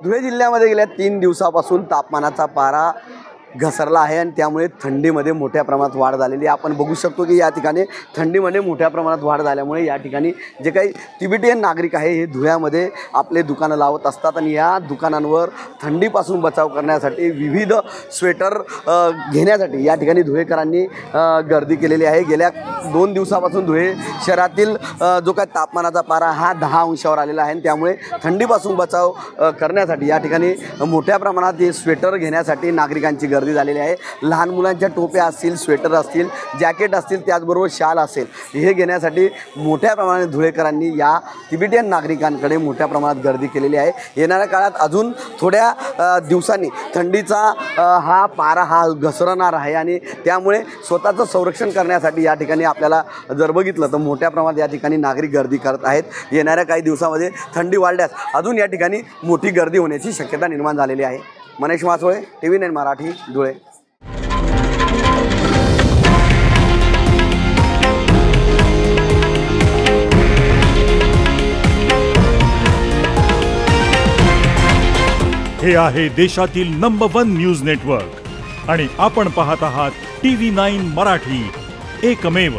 धुळे जिल्ह्यामध्ये गेल्या 3 दिवसापासून तापमानाचा पारा घसरला आहे आणि त्यामुळे थंडीमध्ये मोठ्या प्रमाणात वाढ झालेली आहे। आपण बघू शकतो की या ठिकाणी थंडीमध्ये मोठ्या प्रमाणात वाढ झाल्यामुळे या ठिकाणी जे काही तिबेटियन नागरिक आहे हे धुळ्यामध्ये आपले दुकानं लावत असतात आणि या दुकानांवर थंडीपासून बचाव करण्यासाठी विविध स्वेटर घेण्यासाठी या ठिकाणी धुळेकरांनी गर्दी केलेली आहे। गेल्या 2 दिवसापासून धुळे शहरातील जो काही तापमानाचा पारा हा 10 अंशावर आलेला आहे आणि त्यामुळे थंडीपासून बचाव करण्यासाठी या ठिकाणी मोठ्या प्रमाणात हे स्वेटर घेण्यासाठी नागरिकांची गर्दी झालेली आहे। लहान मुलांच्या टोप्या असतील, स्वेटर असतील, जॅकेट असतील, त्याचबरोबर शाल असेल, हे घेण्यासाठी मोठ्या प्रमाणात धुळेकरांनी या तिबेटियन नागरिकांकडे मोठ्या प्रमाणात गर्दी केलेली आहे। येणाऱ्या काळात अजून थोड्या दिवसांनी थंडीचा हा पारा हा घसरणार आहे आणि त्यामुळे स्वतःचं संरक्षण करण्यासाठी या ठिकाणी आपल्याला जर बघितलं तर मोठ्या प्रमाणात या ठिकाणी नागरिक गर्दी करत आहेत। येणाऱ्या काही दिवसामध्ये थंडी वाढल्यास अजून या ठिकाणी मोठी गर्दी होण्याची शक्यता निर्माण झालेली आहे। मनीष मासोळे, TV9 मराठी, धुळे। हे आहे देशातील नंबर 1 न्यूज नेटवर्क आणि आपण पाहत आहात TV9 मराठी, एकमेव।